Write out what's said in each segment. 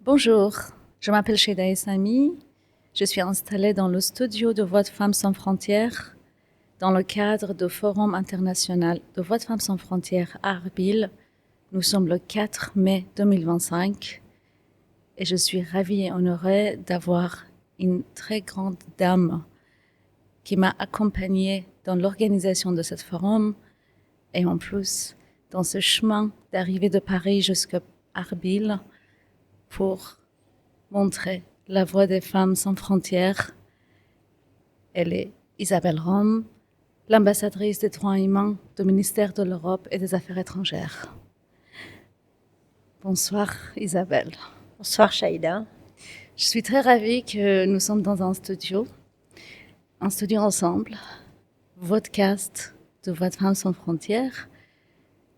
Bonjour, je m'appelle Sheda Essami. Je suis installée dans le studio de Voix de Femmes sans frontières dans le cadre du Forum international de Voix de Femmes sans frontières à Erbil. Nous sommes le 4 mai 2025 et je suis ravie et honorée d'avoir une très grande dame qui m'a accompagnée dans l'organisation de ce forum et en plus dans ce chemin d'arrivée de Paris jusqu'à Erbil pour montrer la voix des femmes sans frontières. Elle est Isabelle Rome, l'ambassadrice des droits humains du ministère de l'Europe et des Affaires étrangères. Bonsoir Isabelle. Bonsoir Shaïda. Je suis très ravie que nous sommes dans un studio ensemble, podcast de Voix de Femmes sans frontières,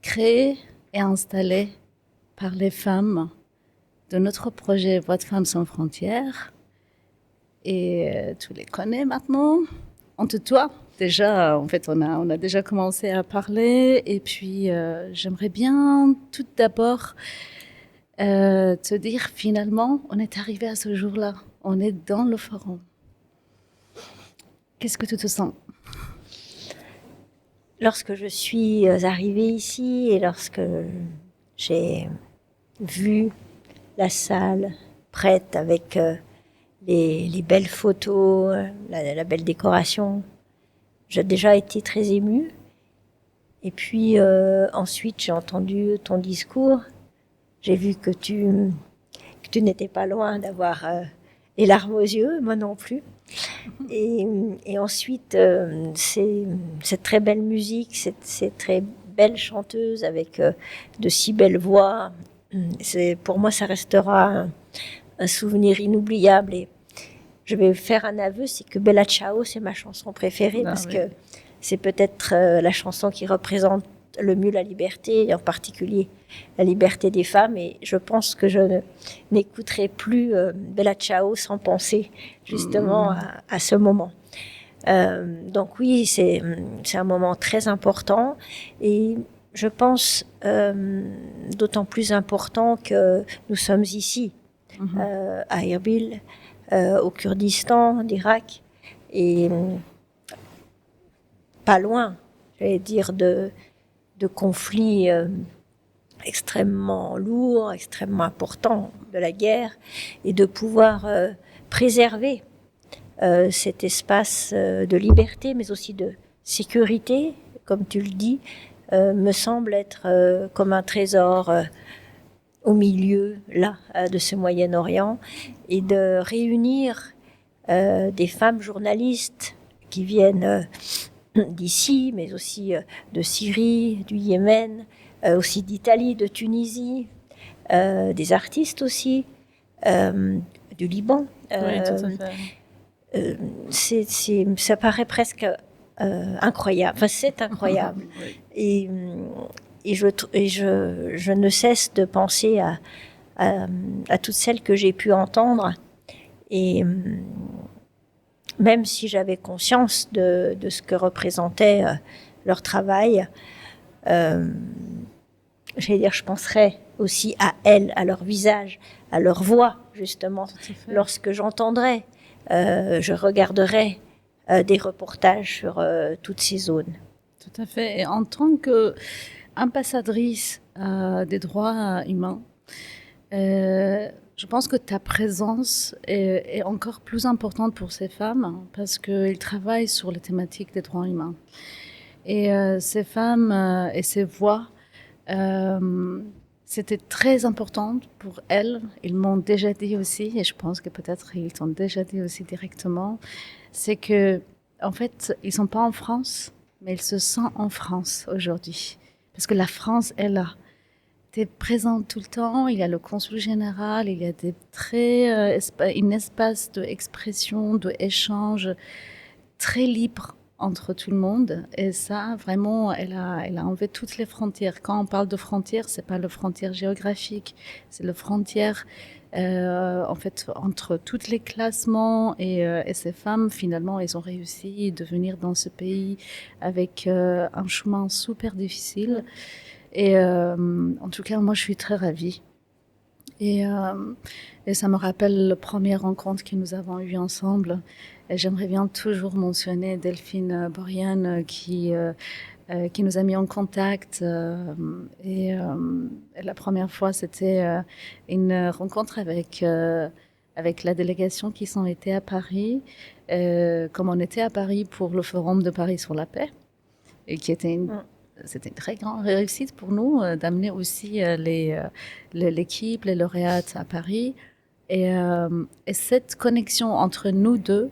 créé et installé par les femmes de notre projet Voix de Femmes sans frontières. Et tu les connais maintenant. On te tutoie. Déjà, en fait, on a déjà commencé à parler. Et puis, j'aimerais bien tout d'abord te dire, finalement, on est arrivé à ce jour-là. On est dans le forum. Qu'est-ce que tu te sens? Lorsque je suis arrivée ici et lorsque j'ai vu la salle prête avec les belles photos, la belle décoration, j'ai déjà été très émue. Et puis ensuite, j'ai entendu ton discours. J'ai vu que tu n'étais pas loin d'avoir les larmes aux yeux, moi non plus. Et ensuite, cette très belle musique, cette très belle chanteuse avec de si belles voix, pour moi, ça restera un souvenir inoubliable. Et je vais faire un aveu, c'est que Bella Ciao, c'est ma chanson préférée, parce que c'est peut-être la chanson qui représente le mieux la liberté, et en particulier la liberté des femmes. Et je pense que je n'écouterai plus Bella Ciao sans penser justement à ce moment. Donc oui, c'est un moment très important et je pense d'autant plus important que nous sommes ici, à Erbil, au Kurdistan d'Irak, et pas loin, j'allais dire, de conflits extrêmement lourds, extrêmement importants de la guerre, et de pouvoir préserver cet espace de liberté, mais aussi de sécurité, comme tu le dis, me semble être comme un trésor au milieu, là, de ce Moyen-Orient, et de réunir des femmes journalistes qui viennent d'ici, mais aussi de Syrie, du Yémen, aussi d'Italie, de Tunisie, des artistes aussi, du Liban. Oui, tout à fait. Ça paraît presque incroyable. Enfin, c'est incroyable. Oui. Et je ne cesse de penser à toutes celles que j'ai pu entendre. Et même si j'avais conscience de ce que représentait leur travail, j'allais dire, je penserais aussi à elles, à leur visage, à leur voix, justement. Lorsque j'entendrai, je regarderai des reportages sur toutes ces zones. Tout à fait. Et en tant qu'ambassadrice des droits humains, je pense que ta présence est encore plus importante pour ces femmes parce qu'elles travaillent sur les thématiques des droits humains. Et ces femmes et ces voix, c'était très important pour elles. Ils m'ont déjà dit aussi, et je pense que peut-être ils t'ont déjà dit aussi directement, c'est que, en fait, ils sont pas en France, mais ils se sentent en France aujourd'hui. Parce que la France est là. Tu es présente tout le temps, il y a le consul général, il y a des un espace d'expression, d'échange très libre entre tout le monde. Et ça, vraiment, elle a enlevé toutes les frontières. Quand on parle de frontières, c'est pas la frontière géographique, c'est la frontière, en fait, entre tous les classements. Et ces femmes, finalement, elles ont réussi de venir dans ce pays avec un chemin super difficile. Et en tout cas, moi, je suis très ravie. Et ça me rappelle la première rencontre que nous avons eue ensemble. Et j'aimerais bien toujours mentionner Delphine Borian qui nous a mis en contact. Et la première fois, c'était une rencontre avec la délégation qui sont été à Paris. Comme on était à Paris pour le Forum de Paris sur la paix, et qui était c'était une très grande réussite pour nous d'amener aussi l'équipe, les lauréates à Paris. Et cette connexion entre nous deux,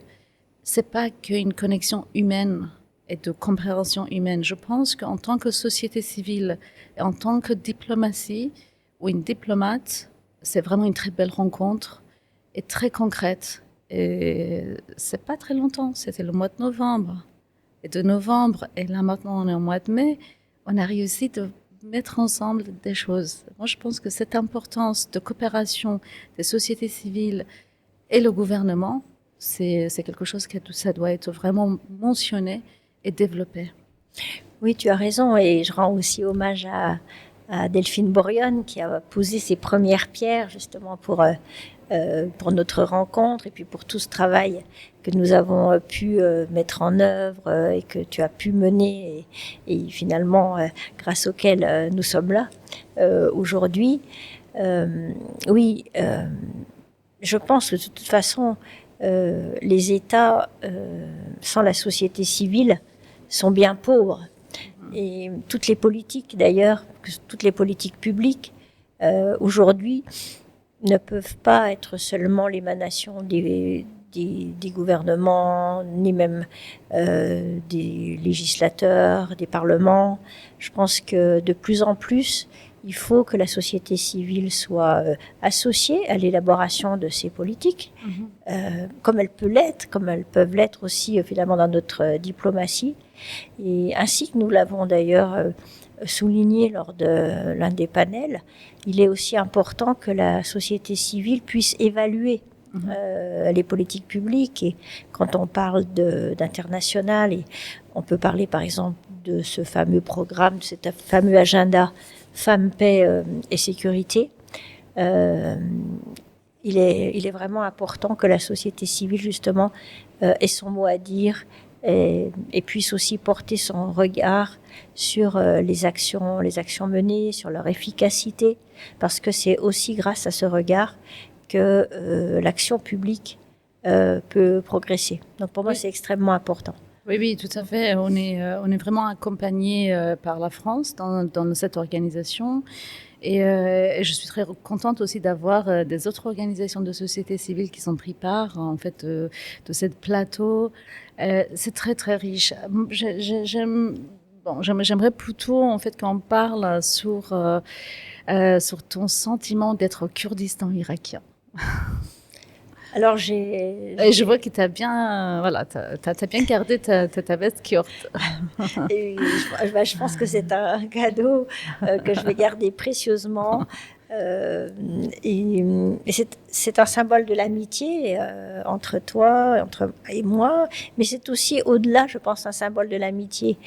c'est pas qu'une connexion humaine et de compréhension humaine. Je pense qu'en tant que société civile et en tant que diplomatie ou une diplomate, c'est vraiment une très belle rencontre et très concrète. Et c'est pas très longtemps, c'était le mois de novembre. Et de novembre, et là maintenant on est au mois de mai, on a réussi de mettre ensemble des choses. Moi je pense que cette importance de coopération des sociétés civiles et le gouvernement, c'est quelque chose que ça doit être vraiment mentionné et développé. Oui, tu as raison, et je rends aussi hommage à Delphine Borion qui a posé ses premières pierres justement pour notre rencontre et puis pour tout ce travail que nous avons pu mettre en œuvre et que tu as pu mener et finalement grâce auquel nous sommes là aujourd'hui. Oui, je pense que de toute façon, les États sans la société civile sont bien pauvres. Et toutes les politiques, d'ailleurs, toutes les politiques publiques, aujourd'hui, ne peuvent pas être seulement l'émanation des gouvernements, ni même des législateurs, des parlements. Je pense que de plus en plus, il faut que la société civile soit associée à l'élaboration de ces politiques, comme elle peut l'être, comme elles peuvent l'être aussi finalement dans notre diplomatie. Et ainsi que nous l'avons d'ailleurs souligné lors de l'un des panels, il est aussi important que la société civile puisse évaluer les politiques publiques. Et quand on parle d'international, et on peut parler par exemple de ce fameux programme, de cet fameux agenda Femmes, Paix et Sécurité, il est vraiment important que la société civile justement ait son mot à dire et puisse aussi porter son regard sur les actions menées, sur leur efficacité, parce que c'est aussi grâce à ce regard que l'action publique peut progresser. Donc pour moi, c'est extrêmement important. Oui, oui, tout à fait. On est vraiment accompagné par la France dans cette organisation. Et je suis très contente aussi d'avoir des autres organisations de société civile qui sont pris part en fait de cette plateau. C'est très très riche. J'aimerais plutôt en fait qu'on parle sur ton sentiment d'être au Kurdistan irakien. Alors je vois que tu as bien, t'as bien gardé ta veste kurde. Et je pense que c'est un cadeau que je vais garder précieusement. Et c'est un symbole de l'amitié entre toi et moi, mais c'est aussi au-delà, je pense, un symbole de l'amitié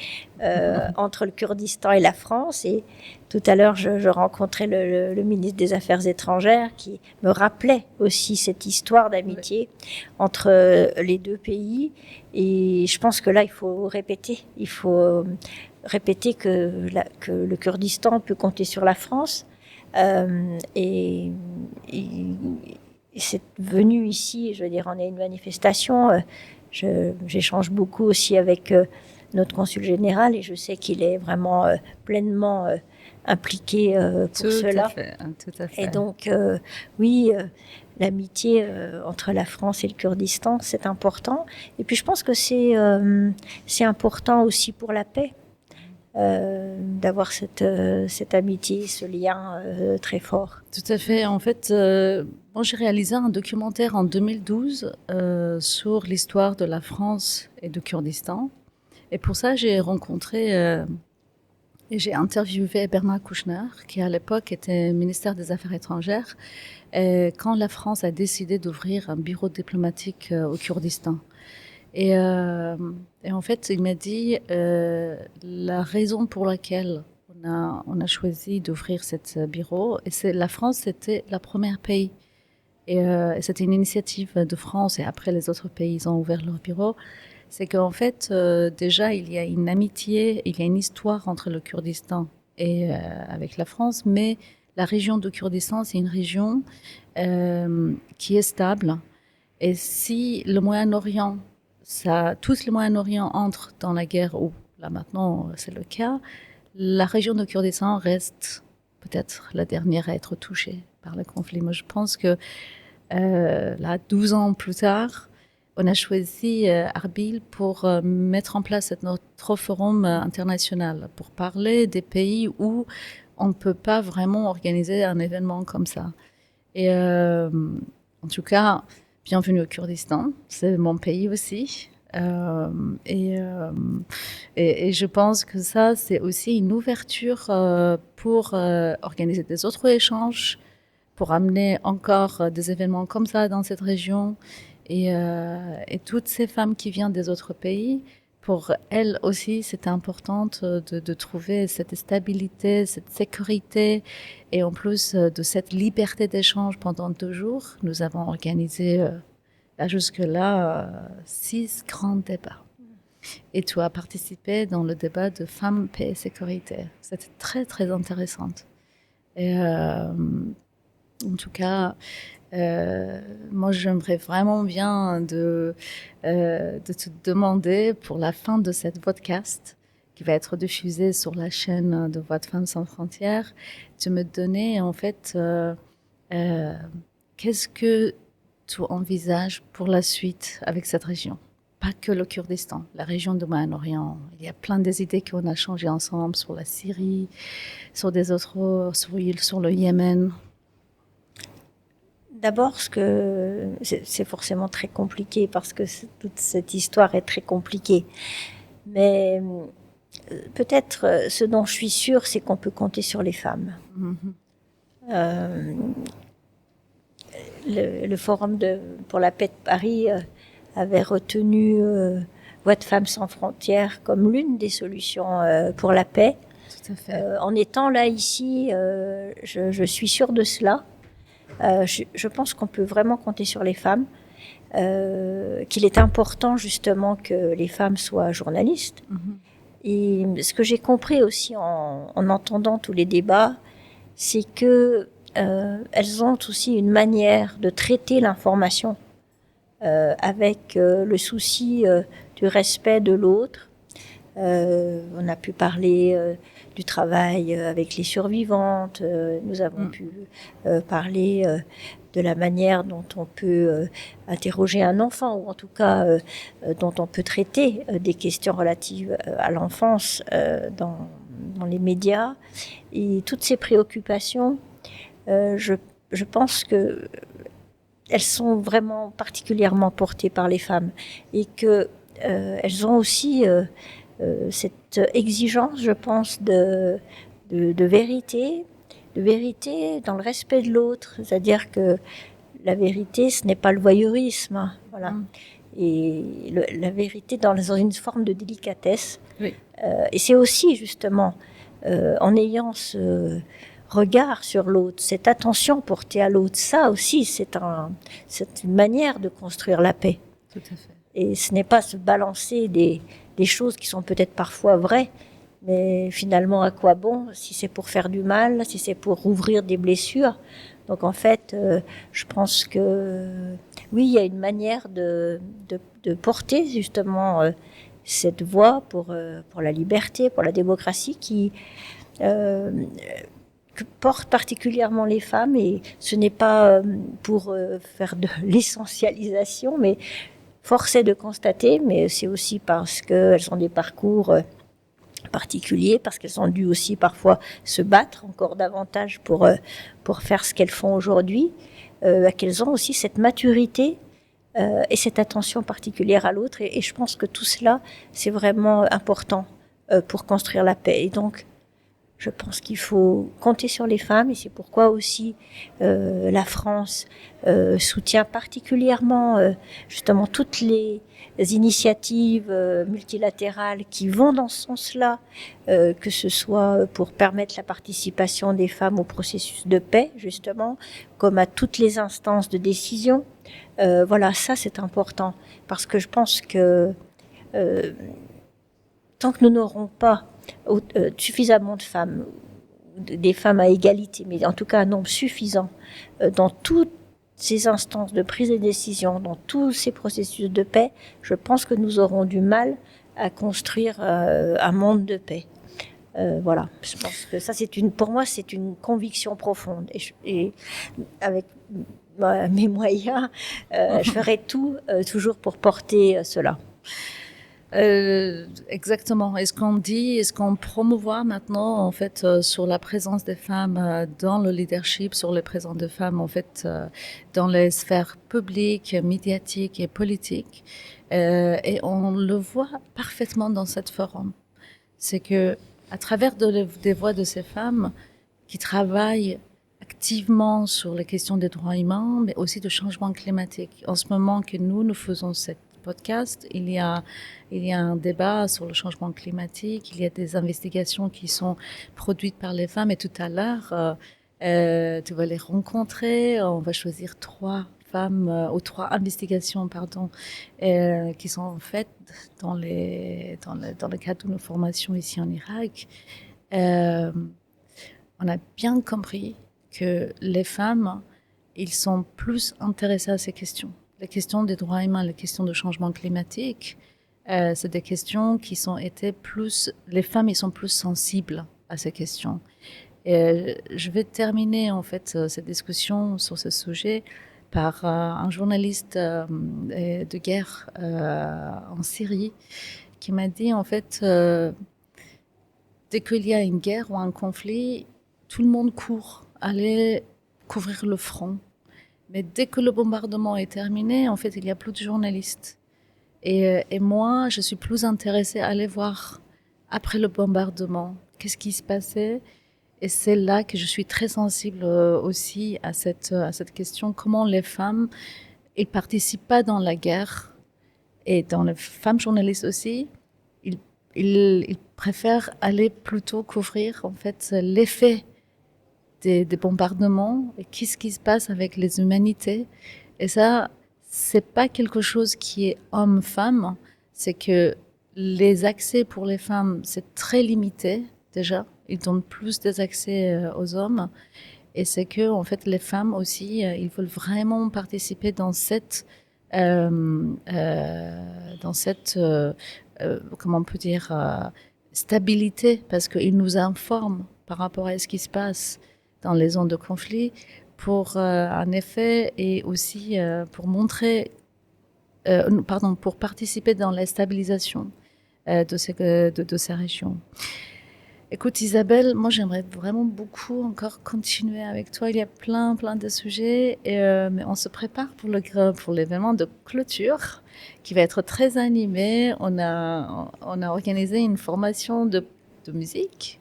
entre le Kurdistan et la France. Et tout à l'heure, je rencontrais le ministre des Affaires étrangères qui me rappelait aussi cette histoire d'amitié entre les deux pays. Et je pense que là, il faut répéter. Il faut répéter que le Kurdistan peut compter sur la France. Et c'est venu ici, je veux dire, on est une manifestation. J'échange beaucoup aussi avec notre consul général et je sais qu'il est vraiment pleinement impliqué pour cela. Tout à fait. Et donc, oui, l'amitié entre la France et le Kurdistan, c'est important. Et puis, je pense que c'est important aussi pour la paix. D'avoir cette amitié, ce lien très fort. Tout à fait. En fait, moi, j'ai réalisé un documentaire en 2012 sur l'histoire de la France et du Kurdistan. Et pour ça, j'ai rencontré et j'ai interviewé Bernard Kouchner, qui à l'époque était ministère des Affaires étrangères, quand la France a décidé d'ouvrir un bureau diplomatique au Kurdistan. Et en fait, il m'a dit la raison pour laquelle on a choisi d'ouvrir ce bureau. Et la France, c'était le premier pays. Et c'était une initiative de France. Et après, les autres pays ont ouvert leur bureau. C'est qu'en fait, déjà, il y a une amitié, il y a une histoire entre le Kurdistan et avec la France. Mais la région du Kurdistan, c'est une région qui est stable. Et si le Moyen-Orient, tout le Moyen-Orient entre dans la guerre, ou là maintenant c'est le cas, la région de Kurdistan reste peut-être la dernière à être touchée par le conflit. Moi, je pense que là, 12 ans plus tard, on a choisi Arbil pour mettre en place notre forum international, pour parler des pays où on ne peut pas vraiment organiser un événement comme ça. Et en tout cas, bienvenue au Kurdistan, c'est mon pays aussi. Et je pense que ça, c'est aussi une ouverture pour organiser des autres échanges, pour amener encore des événements comme ça dans cette région. Et toutes ces femmes qui viennent des autres pays, pour elles aussi, c'était important de trouver cette stabilité, cette sécurité, et en plus de cette liberté d'échange pendant 2 jours. Nous avons organisé jusque-là 6 grands débats. Et tu as participé dans le débat de femmes, paix et sécurité. C'était très, très intéressant. Et en tout cas, moi, j'aimerais vraiment bien de te demander pour la fin de cette podcast qui va être diffusée sur la chaîne de Voix de Femmes sans frontières, de me donner en fait qu'est-ce que tu envisages pour la suite avec cette région. Pas que le Kurdistan, la région du Moyen-Orient. Il y a plein des idées qu'on a changées ensemble sur la Syrie, sur des autres, sur le Yémen. D'abord, c'est forcément très compliqué parce que toute cette histoire est très compliquée. Mais peut-être ce dont je suis sûre, c'est qu'on peut compter sur les femmes. Le Forum pour la paix de Paris avait retenu Voix de Femmes sans frontières comme l'une des solutions pour la paix. Tout à fait. En étant là ici, je suis sûre de cela. Je pense qu'on peut vraiment compter sur les femmes, qu'il est important justement que les femmes soient journalistes. Et ce que j'ai compris aussi en entendant tous les débats, c'est que elles ont aussi une manière de traiter l'information avec le souci du respect de l'autre. On a pu parler du travail avec les survivantes, nous avons pu parler de la manière dont on peut interroger un enfant, ou en tout cas dont on peut traiter des questions relatives à l'enfance dans les médias. Et toutes ces préoccupations, je pense que elles sont vraiment particulièrement portées par les femmes, et que elles ont aussi cette exigence, je pense, de vérité dans le respect de l'autre. C'est-à-dire que la vérité, ce n'est pas le voyeurisme. Voilà. Et la vérité dans une forme de délicatesse. Oui. Et c'est aussi, justement, en ayant ce regard sur l'autre, cette attention portée à l'autre, ça aussi, c'est une manière de construire la paix. Tout à fait. Et ce n'est pas se balancer des choses qui sont peut-être parfois vraies, mais finalement, à quoi bon si c'est pour faire du mal, si c'est pour rouvrir des blessures. Donc en fait, je pense que oui, il y a une manière de porter justement cette voix pour la liberté, pour la démocratie qui que portent particulièrement les femmes. Et ce n'est pas pour faire de l'essentialisation, mais force est de constater, mais c'est aussi parce qu'elles ont des parcours particuliers, parce qu'elles ont dû aussi parfois se battre encore davantage pour faire ce qu'elles font aujourd'hui, qu'elles ont aussi cette maturité et cette attention particulière à l'autre. Et je pense que tout cela, c'est vraiment important pour construire la paix. Et donc, Je pense qu'il faut compter sur les femmes et c'est pourquoi aussi la France soutient particulièrement justement toutes les initiatives multilatérales qui vont dans ce sens-là, que ce soit pour permettre la participation des femmes au processus de paix, justement, comme à toutes les instances de décision. Voilà, ça c'est important parce que je pense que tant que nous n'aurons pas suffisamment de femmes, des femmes à égalité, mais en tout cas un nombre suffisant dans toutes ces instances de prise de décision, dans tous ces processus de paix, je pense que nous aurons du mal à construire un monde de paix. Voilà, je pense que ça, pour moi, c'est une conviction profonde. Et avec mes moyens, je ferai tout toujours pour porter cela. Exactement. Est-ce qu'on promouvoit maintenant en fait sur la présence des femmes dans le leadership, sur la présence des femmes en fait dans les sphères publiques, médiatiques et politiques, et on le voit parfaitement dans cette forum. C'est que à travers des voix de ces femmes qui travaillent activement sur les questions des droits humains, mais aussi de changement climatique. En ce moment que nous faisons cette podcast, il y a un débat sur le changement climatique, il y a des investigations qui sont produites par les femmes et tout à l'heure, tu vas les rencontrer, on va choisir 3 femmes ou 3 investigations, qui sont faites dans le cadre de nos formations ici en Irak. On a bien compris que les femmes, ils sont plus intéressés à ces questions. Les questions des droits humains, les questions de changement climatique, c'est des questions qui les femmes, ils sont plus sensibles à ces questions. Et je vais terminer, en fait, cette discussion sur ce sujet par un journaliste de guerre en Syrie qui m'a dit, en fait, dès qu'il y a une guerre ou un conflit, tout le monde court, aller couvrir le front. Mais dès que le bombardement est terminé, en fait, il n'y a plus de journalistes. Et moi, je suis plus intéressée à aller voir, après le bombardement, qu'est-ce qui se passait. Et c'est là que je suis très sensible aussi à cette question, comment les femmes, elles participent pas dans la guerre. Et dans les femmes journalistes aussi, ils préfèrent aller plutôt couvrir, en fait, l'effet des bombardements et qu'est-ce qui se passe avec les humanités. Et ça, c'est pas quelque chose qui est homme-femme, c'est que les accès pour les femmes, c'est très limité déjà. Ils donnent plus des accès aux hommes. Et c'est que, en fait, les femmes aussi, ils veulent vraiment participer dans cette comment on peut dire, stabilité, parce qu'ils nous informent par rapport à ce qui se passe dans les zones de conflit, pour en effet, et aussi pour montrer, pour participer dans la stabilisation de ces régions. Écoute Isabelle, moi j'aimerais vraiment beaucoup encore continuer avec toi. Il y a plein de sujets, mais on se prépare pour l'événement de clôture qui va être très animé. On a organisé une formation de musique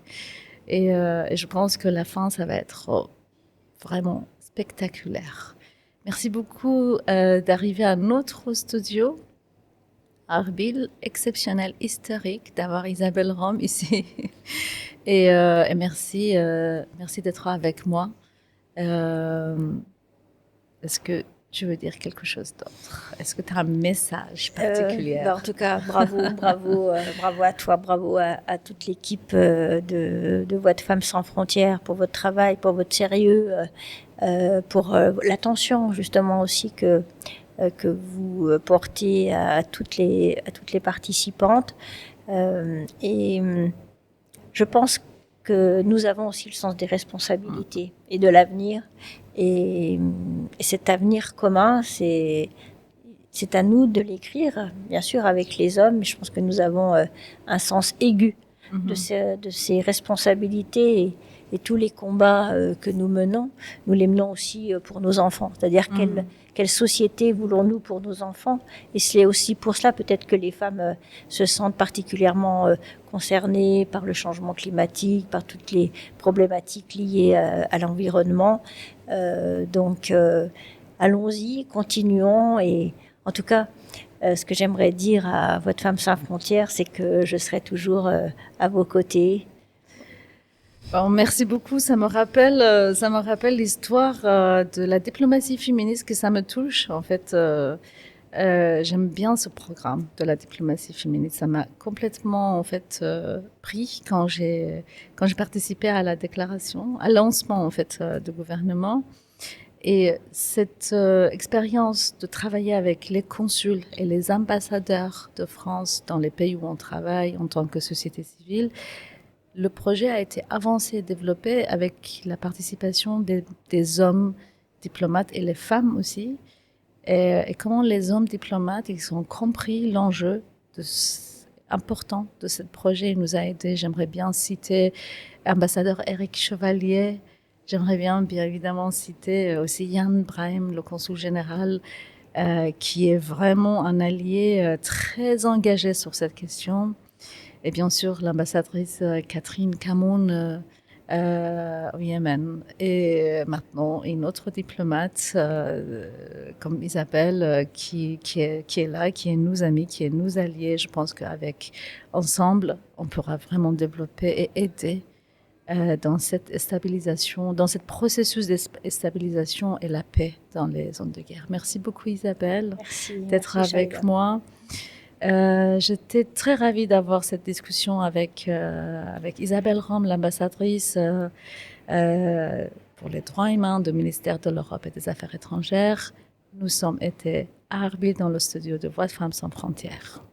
et je pense que la fin ça va être vraiment spectaculaire. Merci beaucoup d'arriver à notre studio. Arbil, exceptionnel, historique d'avoir Isabelle Rome ici. et merci d'être avec moi. Est-ce que tu veux dire quelque chose d'autre? Est-ce que tu as un message particulier? En tout cas, bravo à toi, bravo à toute l'équipe de Voix de Femmes sans frontières pour votre travail, pour votre sérieux, pour l'attention justement aussi que vous portez à toutes les participantes. Et je pense que nous avons aussi le sens des responsabilités et de l'avenir. Et cet avenir commun, c'est à nous de l'écrire, bien sûr avec les hommes, mais je pense que nous avons un sens aigu de ces responsabilités Et tous les combats que nous menons, nous les menons aussi pour nos enfants. C'est-à-dire quelle société voulons-nous pour nos enfants? Et c'est aussi pour cela peut-être que les femmes se sentent particulièrement concernées par le changement climatique, par toutes les problématiques liées à l'environnement. Donc allons-y, continuons. Et en tout cas, ce que j'aimerais dire à votre Femmes sans frontières, c'est que je serai toujours à vos côtés. Bon, merci beaucoup. Ça me rappelle l'histoire de la diplomatie féministe que ça me touche. En fait, j'aime bien ce programme de la diplomatie féministe. Ça m'a complètement en fait pris quand j'ai participé à la déclaration, à lancement en fait du gouvernement. Et cette expérience de travailler avec les consuls et les ambassadeurs de France dans les pays où on travaille en tant que société civile, le projet a été avancé et développé avec la participation des hommes diplomates et les femmes aussi. Et comment les hommes diplomates, ils ont compris l'enjeu important de ce projet. Il nous a aidés. J'aimerais bien citer ambassadeur Éric Chevalier. J'aimerais bien évidemment citer aussi Jan Breim, le consul général, qui est vraiment un allié très engagé sur cette question. Et bien sûr, l'ambassadrice Catherine Camoun au Yémen. Et maintenant, une autre diplomate comme Isabelle qui est là, qui est nos amis, qui est nos alliés. Je pense qu'avec ensemble, on pourra vraiment développer et aider dans cette stabilisation, dans ce processus de stabilisation et la paix dans les zones de guerre. Merci beaucoup Isabelle d'être avec moi. J'étais très ravie d'avoir cette discussion avec Isabelle Rome, l'ambassadrice pour les droits humains du ministère de l'Europe et des Affaires étrangères. Nous sommes été à Arbil dans le studio de Voix de Femmes sans frontières.